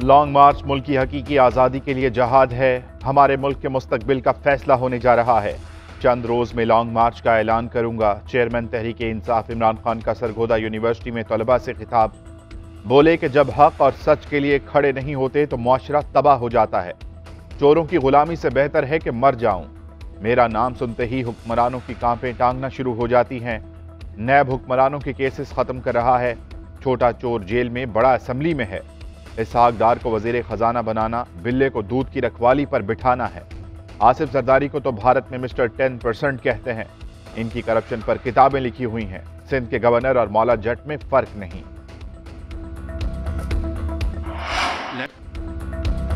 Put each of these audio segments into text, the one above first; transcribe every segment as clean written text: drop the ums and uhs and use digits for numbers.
Long मार्च मुल्क की हकीकी आज़ादी के लिए जहाद है। हमारे मुल्क के मुस्तकबिल का फैसला होने जा रहा है। चंद रोज में लॉन्ग मार्च का ऐलान करूंगा। चेयरमैन तहरीक इंसाफ इमरान खान का सरगोदा यूनिवर्सिटी में तलबा से खिताब। बोले कि जब हक और सच के लिए खड़े नहीं होते तो मुआशरा तबाह हो जाता है। चोरों की गुलामी से बेहतर है कि मर जाऊं। मेरा नाम सुनते ही हुक्मरानों की कांपें टांगना शुरू हो जाती हैं। नैब हुक्मरानों के केसेस खत्म कर रहा है। छोटा चोर जेल में, बड़ा असेंबली में है। इसहाक डार को वजीर खजाना बनाना, बिल्ले को दूध की रखवाली पर बिठाना है। आसिफ जरदारी को तो भारत में मिस्टर 10% कहते हैं। इनकी करप्शन पर किताबें लिखी हुई हैं। सिंध के गवर्नर और मौला जट में फर्क नहीं।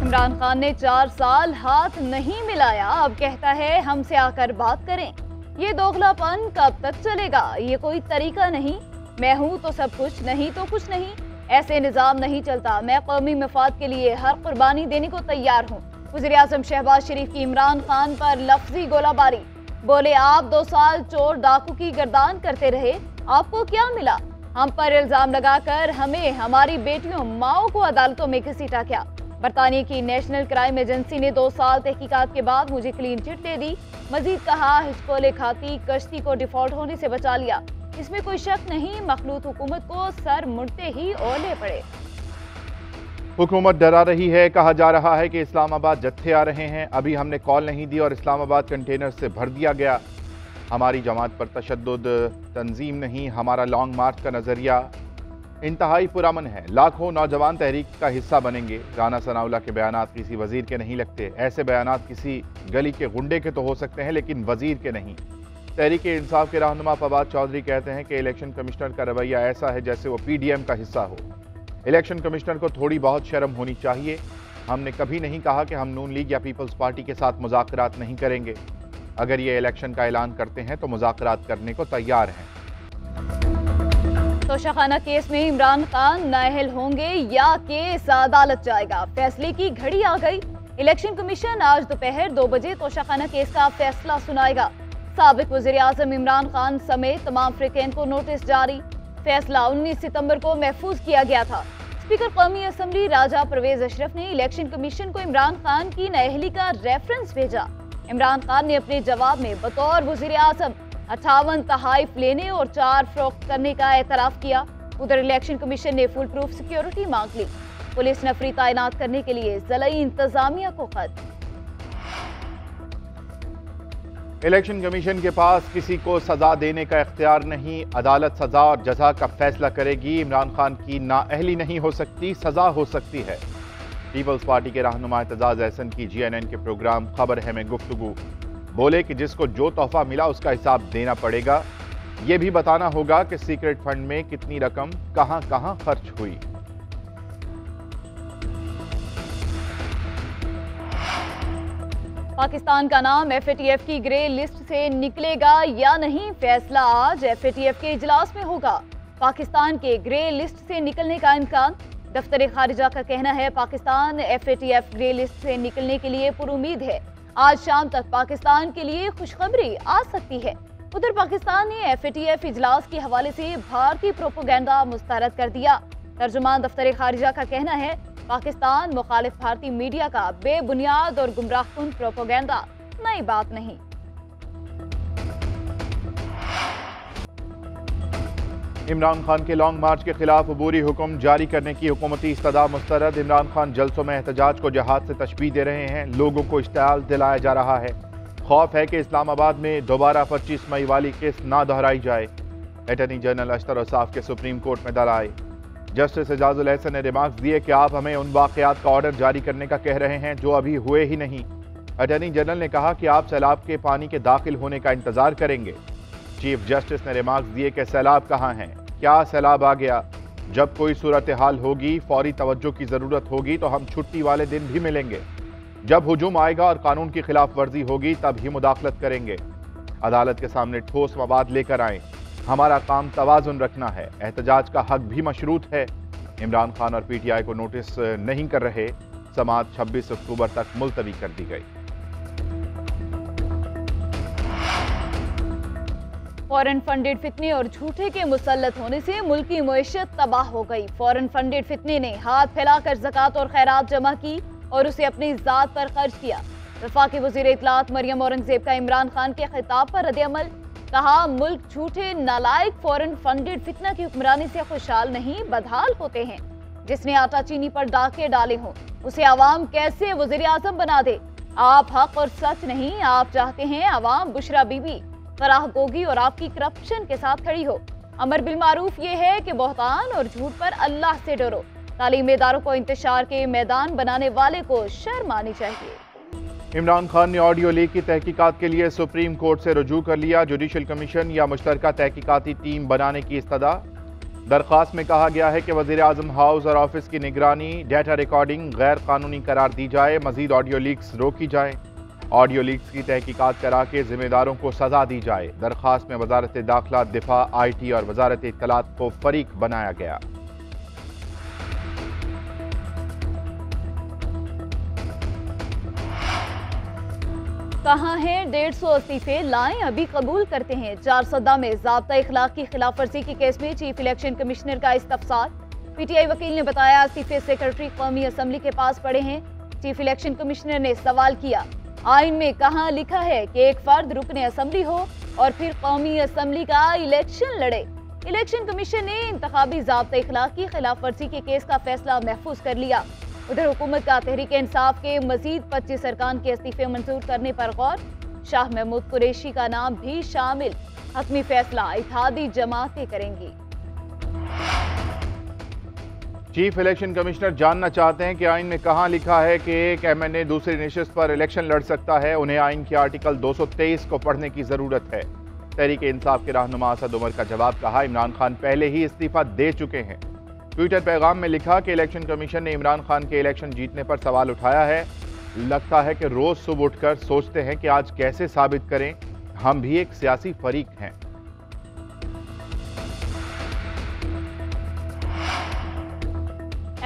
इमरान खान ने 4 साल हाथ नहीं मिलाया, अब कहता है हमसे आकर बात करें। ये दोगलापन कब तक चलेगा? ये कोई तरीका नहीं। मैं हूं तो सब कुछ, नहीं तो कुछ नहीं। ऐसे निजाम नहीं चलता। मैं कौमी मफाद के लिए हर कुर्बानी देने को तैयार हूँ। वज़ीर-ए-आज़म शहबाज शरीफ की इमरान खान पर लफ्जी गोलाबारी। बोले आप 2 साल चोर डाकू की गर्दान करते रहे, आपको क्या मिला? हम पर इल्जाम लगाकर हमें, हमारी बेटियों, माओ को अदालतों में घसीटा क्या? बरतानिया की नेशनल क्राइम एजेंसी ने 2 साल तहकीकात के बाद मुझे क्लीन चिट दे दी। मजीद कहा हिचकोले खाती कश्ती को डिफॉल्ट होने से बचा लिया। इसमें कोई शक नहीं, मखलूत हुकूमत को सर मुड़ते ही ओले पड़े। हुकूमत डरा रही है। कहा जा रहा है कि इस्लामाबाद जत्थे आ रहे हैं। अभी हमने कॉल नहीं दी और इस्लामाबाद कंटेनर से भर दिया गया। हमारी जमात पर तशद्दुद तंजीम नहीं, हमारा लॉन्ग मार्च का नजरिया इंतहाई पुरअमन है। लाखों नौजवान तहरीक का हिस्सा बनेंगे। राना सनाउल्लाह के बयानात किसी वजीर के नहीं लगते। ऐसे बयानात किसी गली के गुंडे के तो हो सकते हैं, लेकिन वजीर के नहीं। तहरीक इंसाफ के रहनुमा फवाद चौधरी कहते हैं कि इलेक्शन कमिश्नर का रवैया ऐसा है जैसे वो पीडीएम का हिस्सा हो। इलेक्शन कमिश्नर को थोड़ी बहुत शर्म होनी चाहिए। हमने कभी नहीं कहा कि हम नून लीग या पीपल्स पार्टी के साथ मुज़ाकरात नहीं करेंगे। अगर ये इलेक्शन का ऐलान करते हैं तो मुज़ाकरात करने को तैयार हैं। तोशाखाना केस में इमरान खान नाअहल होंगे या केस अदालत जाएगा? फैसले की घड़ी आ गई। इलेक्शन कमीशन आज दोपहर 2 बजे तोशाखाना केस का फैसला सुनाएगा। साबिक वज़ीर-ए-आज़म इमरान खान समेत तमाम फ्रीकैन को नोटिस जारी। फैसला 19 सितंबर को महफूज किया गया था। स्पीकर कौमी असम्बली राजा परवेज अशरफ ने इलेक्शन कमीशन को इमरान खान की नाअहली का रेफरेंस भेजा। इमरान खान ने अपने जवाब में बतौर वज़ीर-ए-आज़म 58 तहाइफ लेने और 4 फरोख्त करने का एतराफ़ किया। उधर इलेक्शन कमीशन ने फुल प्रूफ सिक्योरिटी मांग ली। पुलिस नफरी तैनात करने के लिए ज़िलाई इंतजामिया को खत। इलेक्शन कमीशन के पास किसी को सजा देने का इख्तियार नहीं। अदालत सजा और जजा का फैसला करेगी। इमरान खान की नाअहली नहीं हो सकती, सजा हो सकती है। पीपल्स पार्टी के रहनुमा एतजाज अहसन की GNN के प्रोग्राम खबर है में गुफ्तगू। बोले कि जिसको जो तोहफा मिला उसका हिसाब देना पड़ेगा। यह भी बताना होगा कि सीक्रेट फंड में कितनी रकम कहां कहां खर्च हुई। पाकिस्तान का नाम FATF की ग्रे लिस्ट से निकलेगा या नहीं, फैसला आज FATF के इजलास में होगा। पाकिस्तान के ग्रे लिस्ट से निकलने का इम्कान। दफ्तर खारिजा का कहना है पाकिस्तान FATF ग्रे लिस्ट से निकलने के लिए पुरुमीद है। आज शाम तक पाकिस्तान के लिए खुशखबरी आ सकती है। उधर पाकिस्तान ने FATF इजलास के हवाले से भारतीय प्रोपोगेंडा मुस्तरद कर दिया। तर्जुमान दफ्तर खारिजा का कहना है पाकिस्तान मुखालिफ भारतीय मीडिया का बेबुनियाद और गुमराहकुन प्रोपोगेंडा नई बात नहीं। इमरान खान के लॉन्ग मार्च के खिलाफ अबूरी हुक्म जारी करने की हुकूमती इस्तदा मुस्तरद। इमरान खान जलसों में एहतजाज को जहाद से तशबीह दे रहे हैं। लोगों को इश्तियाल दिलाया जा रहा है। खौफ है कि इस्लामाबाद में दोबारा 25 मई वाली केस ना दोहराई जाए। अटॉर्नी जनरल अशतर औसाफ के सुप्रीम कोर्ट में दल आए। जस्टिस एजाजुल हसन ने रिमार्क्स दिए कि आप हमें उन वाक़यात का ऑर्डर जारी करने का कह रहे हैं जो अभी हुए ही नहीं। अटॉर्नी जनरल ने कहा कि आप सैलाब के पानी के दाखिल होने का इंतजार करेंगे। चीफ जस्टिस ने रिमार्क्स दिए कि सैलाब कहाँ हैं, क्या सैलाब आ गया? जब कोई सूरत हाल होगी, फौरी तवज्जो की ज़रूरत होगी तो हम छुट्टी वाले दिन भी मिलेंगे। जब हुजूम आएगा और कानून की खिलाफ वर्जी होगी तब ही मुदाखलत करेंगे। अदालत के सामने ठोस मवाद लेकर आएँ। हमारा काम तवाज़ुन रखना है। एहतजाज का हक भी मशरूत है। इमरान खान और PTI को नोटिस नहीं कर रहे। समाअत 26 अक्टूबर तक मुलतवी कर दी गई। फॉरेन फंडेड फितने और झूठे के मुसल्लत होने से मुल्क की मईशत तबाह हो गई। फॉरेन फंडेड फितने ने हाथ फैलाकर ज़कात और खैरात जमा की और उसे अपनी ज़ात पर खर्च किया। वफाकी वज़ीर इत्तलात मरियम औरंगज़ेब का इमरान खान के खिताब पर रद्द-ए-अमल। कहा, मुल्क झूठे नालायक फॉरेन फंडेड फितना की हुक्मरानी से खुशहाल नहीं बदहाल होते हैं। जिसने आटा चीनी पर डाके डाले हों उसे आवाम कैसे वज़ीर आज़म बना दे। आप हक और सच नहीं, आप चाहते हैं आवाम बुशरा बीबी फराह गोगी और आपकी करप्शन के साथ खड़ी हो। अमर बिल मारूफ ये है कि बहतान और झूठ पर अल्लाह से डरो। तालीमी इदारों को इंतशार के मैदान बनाने वाले को शर्म आनी चाहिए। इमरान खान ने ऑडियो लीक की तहकीकात के लिए सुप्रीम कोर्ट से रुजू कर लिया। जुडिशल कमीशन या मुश्तरका तहकीकाती टीम बनाने की इस्तदा। दरख्वास्त में कहा गया है कि वज़ीर आज़म हाउस और ऑफिस की निगरानी, डाटा रिकॉर्डिंग गैर कानूनी करार दी जाए, मजीद ऑडियो लीक्स रोकी जाए, ऑडियो लीक्स की तहकीकात करा के जिम्मेदारों को सजा दी जाए। दरख्वास्त में वजारत दाखिला, दिफा, IT और वजारत इत्तलात को फरीक बनाया गया। कहाँ हैं 150 इस्तीफे, लाएं अभी कबूल करते हैं। 4 में ज़ाब्ता इखलाक की खिलाफ वर्जी के केस में चीफ इलेक्शन कमिश्नर का इस्तफसार। PTI वकील ने बताया इस्तीफे सेक्रेटरी कौमी असम्बली के पास पड़े हैं। चीफ इलेक्शन कमिश्नर ने सवाल किया, आइन में कहाँ लिखा है कि एक फर्द रुकने असम्बली हो और फिर कौमी असम्बली का इलेक्शन लड़े। इलेक्शन कमीशन ने इंतखाबी ज़ाब्ता इखलाक की खिलाफ वर्जी के केस का फैसला महफूज कर लिया। उधर हुकूमत का तहरीक इंसाफ के मजीद 25 अरकान के इस्तीफे मंजूर करने पर गौर। शाह महमूद कुरैशी का नाम भी शामिल। हतमी फैसला इत्तेहादी जमातें करेंगी। चीफ इलेक्शन कमिश्नर जानना चाहते हैं कि आइन में कहां लिखा है कि एक MNA दूसरी नशिस्त पर इलेक्शन लड़ सकता है। उन्हें आइन के आर्टिकल 223 को पढ़ने की जरूरत है। तहरीक इंसाफ के रहनुमा असद उमर का जवाब। कहा, इमरान खान पहले ही इस्तीफा दे चुके हैं। ट्विटर पैगाम में लिखा कि इलेक्शन कमीशन ने इमरान खान के इलेक्शन जीतने पर सवाल उठाया है। लगता है कि रोज सुबह उठकर सोचते हैं कि आज कैसे साबित करें हम भी एक सियासी फरीक हैं।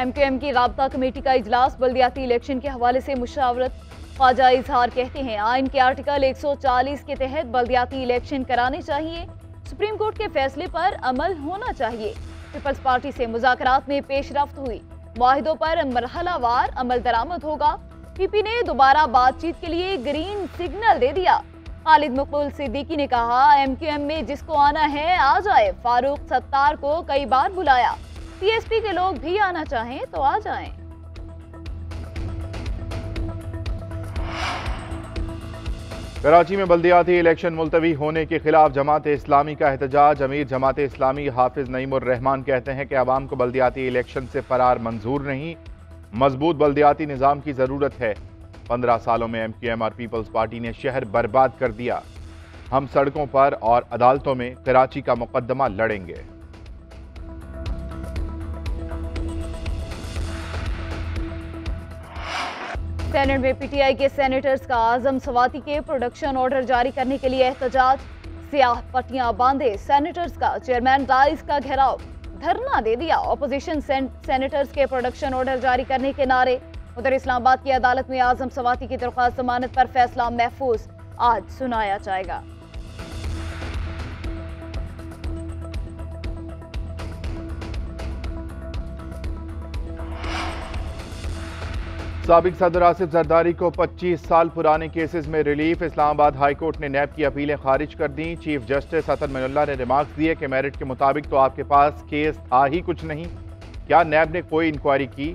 MQM की राब्ता कमेटी का इजलास, बल्दियाती इलेक्शन के हवाले से मुशावरत। ख्वाजा इजहार कहते हैं आइन के आर्टिकल 140 के तहत बल्दियाती इलेक्शन कराने चाहिए। सुप्रीम कोर्ट के फैसले पर अमल होना चाहिए। पीपल्स पार्टी से मुज़ाकरात में पेशरफ्त हुई। मुआहिदों पर मरहलावार अमल दरामद होगा। PP ने दोबारा बातचीत के लिए ग्रीन सिग्नल दे दिया। खालिद मकबूल सिद्दीकी ने कहा, MQM में जिसको आना है आ जाए। फारूक सत्तार को कई बार बुलाया। PSP के लोग भी आना चाहें तो आ जाएं। कराची में बल्दियाती इलेक्शन मुलतवी होने के खिलाफ जमात इस्लामी का एहतजाज। अमीर जमात इस्लामी हाफिज नईमुर रहमान कहते हैं कि आवाम को बल्दियाती इलेक्शन से फरार मंजूर नहीं, मजबूत बल्दियाती निज़ाम की ज़रूरत है। 15 सालों में MQM और पीपल्स पार्टी ने शहर बर्बाद कर दिया। हम सड़कों पर और अदालतों में कराची का मुकदमा लड़ेंगे। सेनेट में PTI के सेनेटर्स का आजम सवाती के प्रोडक्शन ऑर्डर जारी करने के लिए एहतजाज। सियाह पट्टियां बांधे सेनेटर्स का चेयरमैन राइस का घेराव, धरना दे दिया। ऑपोजिशन सेनेटर्स के प्रोडक्शन ऑर्डर जारी करने के नारे। उधर इस्लामाबाद की अदालत में आजम सवाती की दरख्वास्त जमानत पर फैसला महफूज आज सुनाया जाएगा। साबिक सदर आसिफ जरदारी को 25 साल पुराने केसेस में रिलीफ। इस्लामाबाद हाई कोर्ट ने नैब की अपीलें खारिज कर दी। चीफ जस्टिस हसन मिनुल्लाह ने रिमार्क्स दिए कि मेरिट के मुताबिक तो आपके पास केस था ही कुछ नहीं। क्या नैब ने कोई इंक्वायरी की?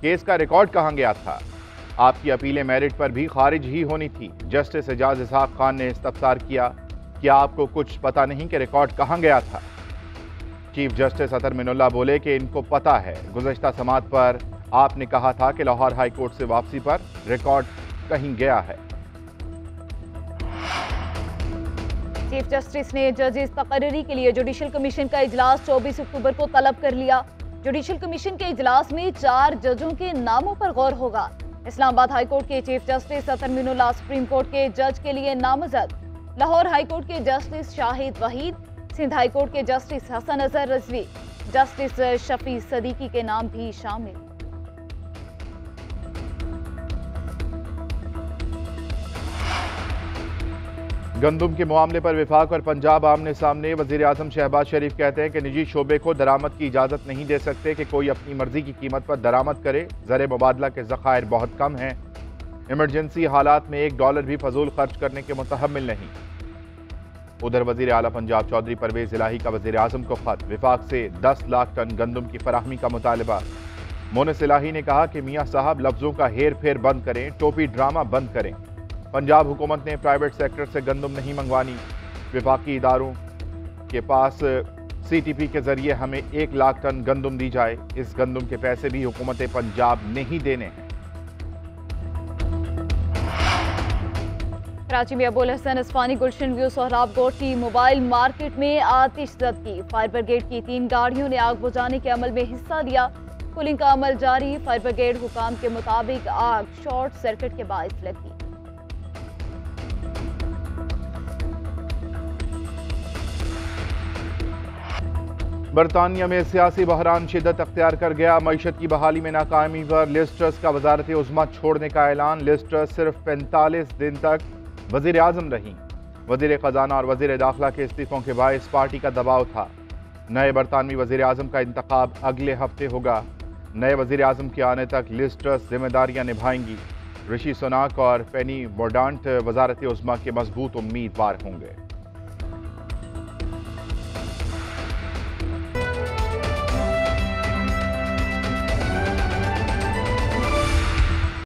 केस का रिकॉर्ड कहां गया था? आपकी अपीलें मेरिट पर भी खारिज ही होनी थी। जस्टिस एजाज इसहाक खान ने इस्तफसार किया, क्या आपको कुछ पता नहीं कि रिकॉर्ड कहां गया था? चीफ जस्टिस हसन मिनुल्लाह बोले कि इनको पता है। गुज़श्ता समात पर आपने कहा था कि लाहौर हाई कोर्ट से वापसी पर रिकॉर्ड कहीं गया है। चीफ जस्टिस ने जजेस तकर्री के लिए जुडिशल कमीशन का इजलास 24 अक्टूबर को तलब कर लिया। जुडिशल कमीशन के इजलास में 4 जजों के नामों पर गौर होगा। इस्लामाबाद हाई कोर्ट के chief justice Hasan Minallah supreme court के जज के लिए नामजद। लाहौर हाई कोर्ट के justice Shahid Waheed, Sindh high court के जस्टिस हसन अजहर रजवी, जस्टिस शफी सदीकी के नाम भी शामिल। गंदम के मामले पर विफाक और पंजाब आमने सामने। वजीर आजम शहबाज शरीफ कहते हैं कि निजी शोबे को दरामद की इजाज़त नहीं दे सकते कि कोई अपनी मर्जी की कीमत पर दरामद करे। ज़र मुबादला के ज़खायर बहुत कम हैं। इमरजेंसी हालात में $1 भी फजूल खर्च करने के मुतहम्मिल नहीं। उधर वजीर आला पंजाब चौधरी परवेज इलाही का वजीर आजम को खत, विफाक से 10 लाख टन गंदम की फराहमी का मुतालबा। मोनिस इलाही ने कहा कि मियाँ साहब लफ्जों का हेर फेर बंद करें, टोपी ड्रामा बंद करें। पंजाब हुकूमत ने प्राइवेट सेक्टर से गंदम नहीं मंगवानी। विफाकी इदारों के पास CTP के जरिए हमें 1 लाख टन गंदम दी जाए। इस गंदम के पैसे भी हुकूमत पंजाब नहीं देने हैं। कराची में अबुल हसन अस्फानी गुलशन व्यू सोहराब गोट की मोबाइल मार्केट में आतिशज़द की। फायर ब्रिगेड की 3 गाड़ियों ने आग बुझाने के अमल में हिस्सा लिया। पुलिंग का अमल जारी। फायर ब्रिगेड हुकाम के मुताबिक आग शॉर्ट सर्किट के बायस लगी। बरतानिया में सियासी बहरान शिद्दत अख्तियार कर गया। मईशत की बहाली में नाकामी पर लिज ट्रस का वजारत उज़्मा छोड़ने का ऐलान। लिज ट्रस सिर्फ 45 दिन तक वजीर आजम रही। वजीर खजाना और वजीर दाखिला के इस्तीफों के बायस पार्टी का दबाव था। नए बरतानवी वजीर आजम का इंतखाब अगले हफ्ते होगा। नए वजीर आजम के आने तक लिज ट्रस जिम्मेदारियां निभाएंगी। ऋषि सुनाक और पेनी मोर्डांट वजारत उज़्मा के मजबूत उम्मीदवार होंगे।